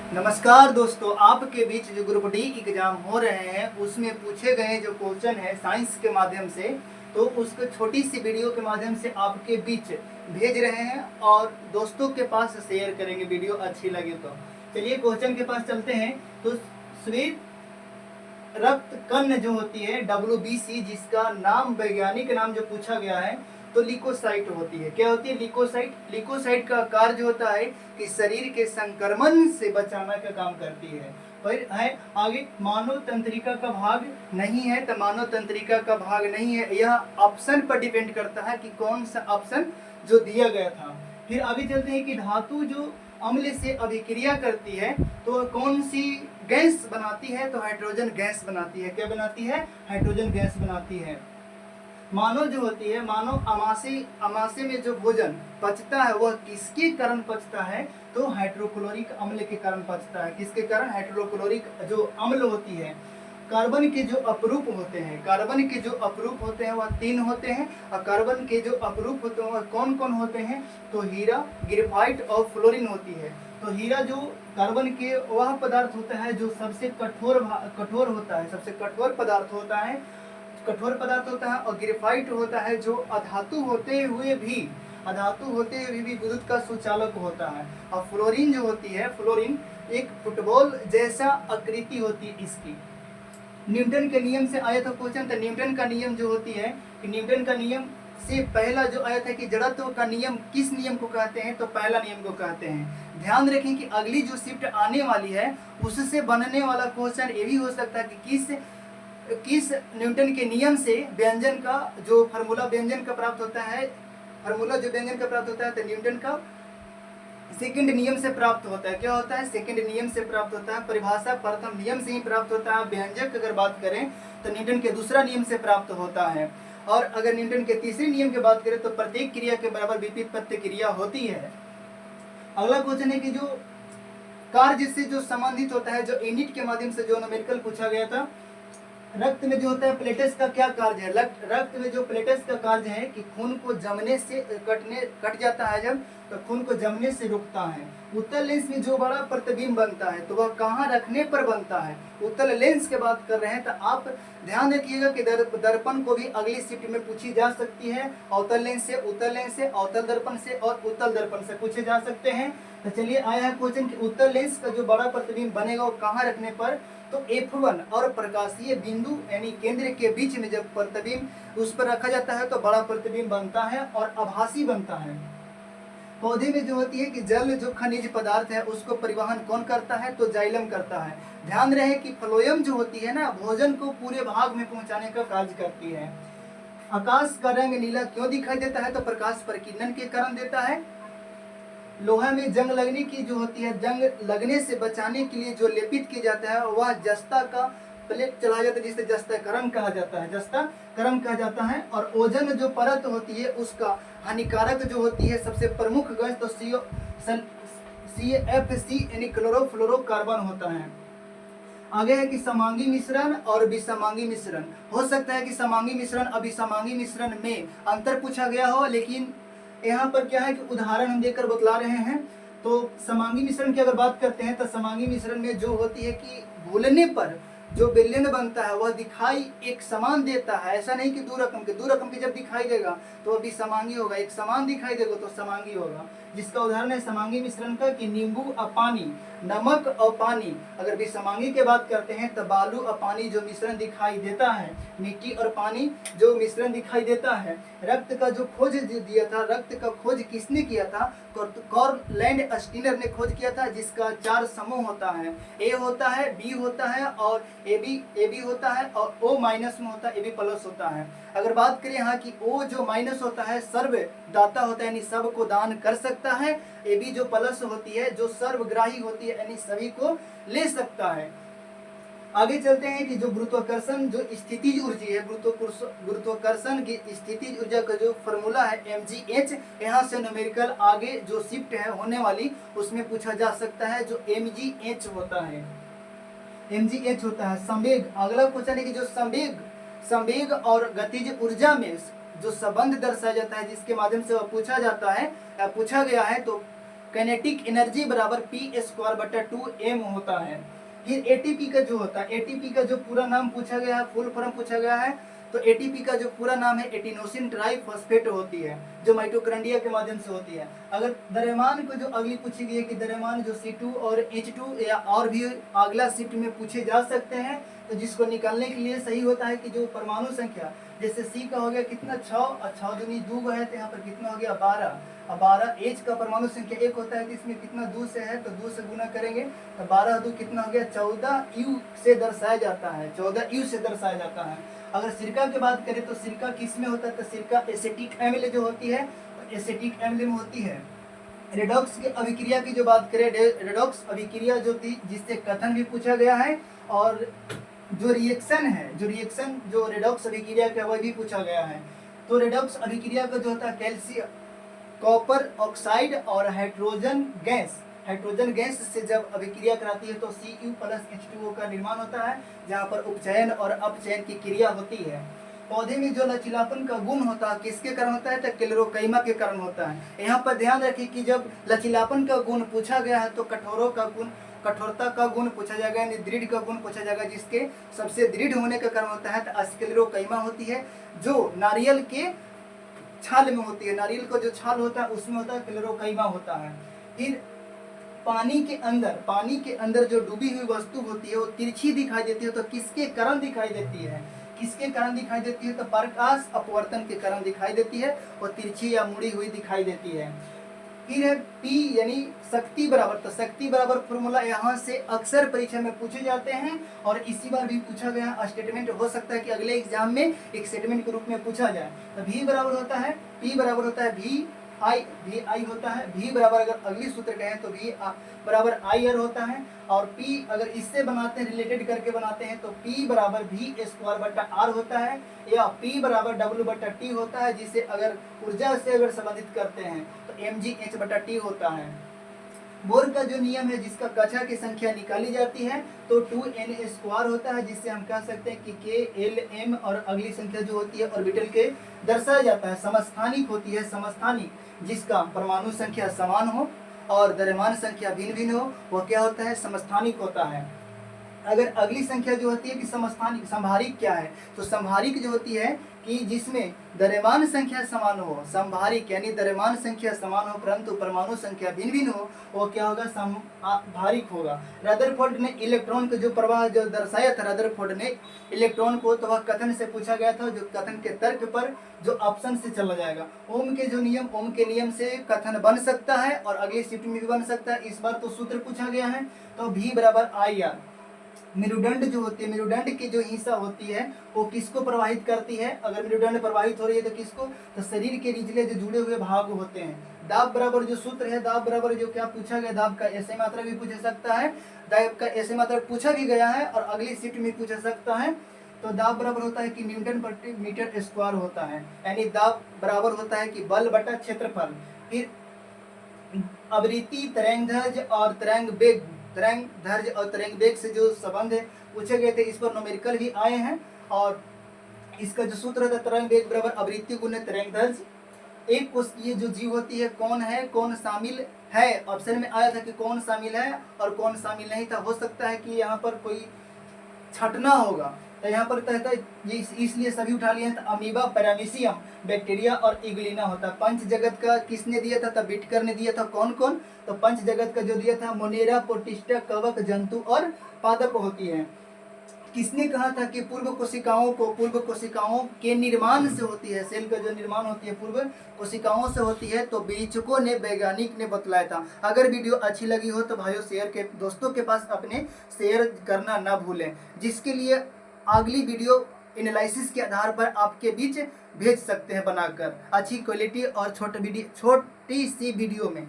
नमस्कार दोस्तों, आपके बीच जो ग्रुप डी एग्जाम हो रहे हैं उसमें पूछे गए जो क्वेश्चन है साइंस के माध्यम से, तो उसको छोटी सी वीडियो के माध्यम से आपके बीच भेज रहे हैं और दोस्तों के पास शेयर करेंगे। वीडियो अच्छी लगे तो चलिए क्वेश्चन के पास चलते हैं। तो श्वेत रक्त कण जो होती है WBC, जिसका नाम वैज्ञानिक नाम जो पूछा गया है तो लिकोसाइट होती है। क्या होती है? लिकोसाइट। लिकोसाइट का कार्य जो होता है कि शरीर के संक्रमण से बचाना का काम करती है। फिर है आगे, मानव तंत्रिका का भाग नहीं है, तो मानव तंत्रिका का भाग नहीं है, यह ऑप्शन पर डिपेंड करता है कि कौन सा ऑप्शन जो दिया गया था। फिर आगे चलते हैं कि धातु जो अम्ल से अभिक्रिया करती है तो कौन सी गैस बनाती है? तो हाइड्रोजन गैस बनाती है। क्या बनाती है? हाइड्रोजन गैस बनाती है। मानव जो होती है, मानव अमाशय में जो भोजन पचता है वह किसके कारण पचता है? तो हाइड्रोक्लोरिक अम्ल के कारण पचता है। किसके कारण? हाइड्रोक्लोरिक जो अम्ल होती है। कार्बन के जो अपरूप होते हैं, कार्बन के जो अपरूप होते हैं वह 3 होते हैं, और कार्बन के जो अपरूप होते हैं वह कौन कौन होते हैं? तो हीरा, ग्रेफाइट और फ्लोरीन होती है। तो हीरा जो कार्बन के वह पदार्थ होता है जो सबसे कठोर होता है, सबसे कठोर पदार्थ होता है, और ग्रेफाइट होता है जो अधातु होते हुए भी विद्युत का सुचालक होता है। और फ्लोरीन जो होती है, फ्लोरीन एक फुटबॉल जैसा आकृति होती है इसकी। न्यूटन के नियम से आया था क्वेश्चन। तो न्यूटन का नियम जो होती है कि न्यूटन का नियम से पहला जो आया था कि जड़त्व का नियम किस नियम को कहते हैं? तो पहला नियम को कहते हैं। ध्यान रखें कि अगली जो शिफ्ट आने वाली है उससे बनने वाला क्वेश्चन ये भी हो सकता है कि किस न्यूटन के नियम से व्यंजन का जो फार्मूला व्यंजन का प्राप्त होता है, तो न्यूटन का सेकंड नियम से प्राप्त होता है। क्या होता है? सेकंड नियम से प्राप्त होता है। परिभाषा प्रथम नियम से ही प्राप्त होता है। व्यंजक अगर बात करें तो न्यूटन के दूसरा नियम से प्राप्त होता है। और अगर न्यूटन के तीसरे नियम की बात करें तो प्रत्येक क्रिया के बराबर विपरीत प्रत्यय क्रिया होती है। अगला क्वेश्चन है कि जो कार्य से जो संबंधित होता है, जो यूनिट के माध्यम से जो न्यूमेरिकल पूछा गया था। रक्त में जो होता है प्लेटस का क्या कार्य है? रक्त में जो प्लेटस का कार्य है कि खून को जमने से कट जाता है जब, तो खून को जमने से रुकता है। उत्तल लेंस में जो बड़ा प्रतिबिंब बनता है तो वह कहाँ रखने पर बनता है? उत्तल लेंस की बात कर रहे हैं। तो आप ध्यान रखिएगा कि दर्पण को भी अगली शिफ्ट में पूछी जा सकती है। अवतल लेंस से, अवतल दर्पण से और उत्तल दर्पण से पूछे जा सकते हैं। तो चलिए आया है क्वेश्चन कि उत्तल लेंस का जो बड़ा प्रतिबिंब बनेगा वो कहाँ रखने पर? तो F1 और प्रकाशीय बिंदु यानी केंद्र के बीच में जब प्रतिबिंब उस पर रखा जाता है तो बड़ा प्रतिबिंब बनता है और आभासी बनता है। पौधे में जो होती है कि जल जो खनिज पदार्थ है उसको परिवहन कौन करता है? तो जाइलम करता है। ध्यान रहे कि फ्लोएम जो होती है ना, भोजन को पूरे भाग में पहुंचाने का कार्य करती है। आकाश का रंग नीला क्यों दिखाई देता है? तो प्रकाश परिकिरण के कारण देता है। लोहा में जंग लगने की जो होती है, जंग लगने से बचाने के लिए जो लेपित किया जाता है वह जस्ता का प्लेट चलाया जाता है, जिसे जस्ताकर्म कहा जाता है। और ओजोन जो परत होती है उसका हानिकारक जो होती है सबसे प्रमुख गैस तो CFC यानी क्लोरोफ्लोरोकार्बन होता है। आगे है कि समांगी मिश्रण और विसमांगी मिश्रण। हो सकता है कि समांगी मिश्रण और विसमांगी मिश्रण में अंतर पूछा गया हो, लेकिन यहाँ पर क्या है कि उदाहरण हम देकर बतला रहे हैं। तो समांगी मिश्रण की अगर बात करते हैं तो समांगी मिश्रण में जो होती है कि घुलने पर जो विलयन बनता है वह दिखाई एक समान देता है। ऐसा नहीं कि दो रकम के जब दिखाई देगा तो वह भी समांगी होगा, एक समान दिखाई देगा तो समांगी होगा। जिसका उदाहरण है समांगी मिश्रण का कि नींबू और पानी, नमक और पानी। अगर भी समांगी की बात करते हैं तो बालू और पानी जो मिश्रण दिखाई देता है, मिट्टी और पानी जो मिश्रण दिखाई देता है। रक्त का जो खोज दिया था, रक्त का खोज किसने किया था? कॉर्लैंड स्टीनर ने खोज किया था, जिसका 4 समूह होता है। ए होता है, बी होता है और ए बी होता है, और O माइनस में होता है, AB प्लस होता है। अगर बात करें यहाँ की O जो माइनस होता है सर्वदाता होता है यानी सब को दान कर सकता है। AB जो प्लस होती है जो सर्वग्राही होती है यानी सभी को ले सकता है। आगे चलते हैं कि जो गुरुत्वाकर्षण जो स्थितिज ऊर्जा है, गुरुत्वाकर्षण की स्थितिज ऊर्जा का जो फॉर्मूला है mgh, यहाँ से न्यूमेरिकल आगे जो शिफ्ट है होने वाली उसमें पूछा जा सकता है जो mgh होता है। संवेग। अगला क्वेश्चन है कि जो संवेग और गतिज ऊर्जा में जो संबंध दर्शाया जाता है, जिसके माध्यम से वह पूछा गया है, तो काइनेटिक एनर्जी बराबर p²/2m होता है। फिर एटीपी का जो होता है, एटीपी का जो पूरा नाम पूछा गया है, फुल फॉर्म पूछा गया है, तो एटीपी का जो पूरा नाम है एटिनोसिन ट्राइफॉस्फेट होती है, जो माइटोकॉन्ड्रिया के माध्यम से होती है। अगर द्रव्यमान को जो अगली पूछी गई है कि द्रव्यमान जो C2 और H2 या और भी अगला शिफ्ट में पूछे जा सकते हैं, तो जिसको निकालने के लिए सही होता है कि जो परमाणु संख्या, जैसे C का हो गया कितना 6 और 6 दूनी 2 है, तो यहाँ पर कितना हो गया 12 और 12। H का परमाणु संख्या 1 होता है, तो इसमें कितना 2 से है, तो 2 से गुना करेंगे तो 12 2 कितना हो गया 14 U से दर्शाया जाता है, 14 U से दर्शाया जाता है। अगर सिरका की बात करें तो सिरका किस में होता है, तो सिरका एसिटिक अम्ल जो होती है, एसिटिक अम्ल में होती है। रेडॉक्स की अभिक्रिया की जो बात करें, रेडॉक्स अभिक्रिया जो थी जिससे कथन भी पूछा गया है, और जो रिएक्शन है, जो रेडॉक्स अभिक्रिया का वह भी पूछा गया है। तो रेडॉक्स अभिक्रिया का जो होता है कैल्शियम कॉपर ऑक्साइड और हाइड्रोजन गैस से जब अभिक्रिया कराती है तो Cu+H2O का निर्माण होता है, जहाँ पर उपचयन और अपचयन की क्रिया होती है। पौधे में जो लचीलापन का गुण होता है किसके कारण होता है, तो क्लेरोकैमा के कारण होता है। यहाँ पर ध्यान रखिए कि जब लचीलापन का गुण पूछा गया है तो कठोरता का गुण पूछा जाएगा, यानी दृढ़ का गुण पूछा जाएगा, जिसके सबसे दृढ़ होने का कारण होता है तो स्क्लेरोकैमा होती है, जो नारियल के छाल में होती है। नारियल का जो छाल होता है उसमें होता है क्लेरोकैमा होता है। फिर पानी के अंदर जो डूबी हुई वस्तु होती है वो तिरछी दिखाई देती है, तो किसके कारण दिखाई देती है, तो प्रकाश अपवर्तन के कारण दिखाई देती है, और तिरछी या मुड़ी हुई दिखाई देती है। फिर है P यानी शक्ति बराबर, तो शक्ति बराबर फॉर्मूला यहाँ से अक्सर परीक्षा में पूछे जाते हैं, और इसी बार भी पूछा गया। स्टेटमेंट हो सकता है कि अगले एग्जाम में एक स्टेटमेंट के रूप में पूछा जाए। तो V बराबर होता है, P बराबर होता है VI होता है। V बराबर अगर अगली सूत्र कहें तो V बराबर IR होता है, और P अगर इससे बनाते हैं, रिलेटेड करके बनाते हैं, तो P बराबर V²/R होता है, या P बराबर W/T होता है, जिसे अगर ऊर्जा से अगर संबंधित करते हैं तो mgh/T होता है। बोर का जो नियम है, जिसका कक्षा की संख्या निकाली जाती है, तो 2n² होता है, जिससे हम कह सकते हैं कि K L M और अगली संख्या जो होती है ऑर्बिटल के दर्शाया जाता है। समस्थानिक होती है, समस्थानिक जिसका परमाणु संख्या समान हो और द्रव्यमान संख्या भिन्न भिन्न हो, वह क्या होता है, समस्थानिक होता है। अगर अगली संख्या जो होती है कि समस्थानिक, संभारिक क्या है, तो संभारिक जो होती है कि जिसमें द्रव्यमान संख्या समान हो, संभारिक यानी द्रव्यमान संख्या समान हो परंतु परमाणु संख्या भिन्न भिन्न हो, वो क्या होगा, संभारिक होगा। रदरफोर्ड ने इलेक्ट्रॉन का जो प्रवाह जो दर्शाया था, रदरफोर्ड ने इलेक्ट्रॉन को, तो वह कथन से पूछा गया था, जो कथन के तर्क पर जो ऑप्शन से चला जाएगा। ओम के नियम से कथन बन सकता है और अगली शिफ्ट में भी बन सकता है। इस बार तो सूत्र पूछा गया है, तो V बराबर IR। मेरुदंड जो होती है, मेरुदंड की जो हिस्सा होती है वो किसको प्रवाहित करती है, अगर मेरुदंड प्रवाहित हो रही है तो किसको, तो शरीर के निचले जो जुड़े हुए भाग होते हैं। दाब बराबर जो सूत्र है, दाब बराबर जो क्या पूछा गया, दाब का ऐसे मात्रा भी पूछ सकता है, दाब का ऐसे मात्रा पूछा भी गया है और अगली शिफ्ट में पूछ सकता है। तो दाब बराबर होता है कि N/m² होता है, यानी दाब बराबर होता है कि बल बटा क्षेत्रफल। फिर आवृत्ति, तरंगदैर्घ्य और तरंग वेग से जो संबंध है पूछे गए थे, इस पर न्यूमेरिकल भी आए हैं। और इसका जो सूत्र होता है, तरंग वेग बराबर आवृत्ति गुने तरंगदैर्घ्य। एक कोशिकीय जो जीव होती है, कौन शामिल है, ऑप्शन में आया था कि कौन शामिल है और कौन शामिल नहीं था। हो सकता है कि यहाँ पर कोई छटना होगा, तो यहाँ पर कहता है इसलिए सभी उठा लिए हैं, तो अमीबा, पैरामीशियम, बैक्टीरिया और इग्लिना होता है। पंच जगत का किसने दिया था, तब बिटकर ने दिया था। कौन, तो पंच जगत का जो दिया था मोनेरा, प्रोटिस्टा, कवक, जंतु और पादप होती है। किसने कहा था कि पूर्व कोशिकाओं के निर्माण से होती है, सेल का जो निर्माण होती है पूर्व कोशिकाओं से होती है, तो विवेचकों ने, वैज्ञानिक ने बतलाया था। अगर वीडियो अच्छी लगी हो तो भाइयों दोस्तों के पास अपने शेयर करना ना भूलें, जिसके लिए अगली वीडियो एनालिसिस के आधार पर आपके बीच भेज सकते हैं बनाकर अच्छी क्वालिटी और छोटी सी वीडियो में।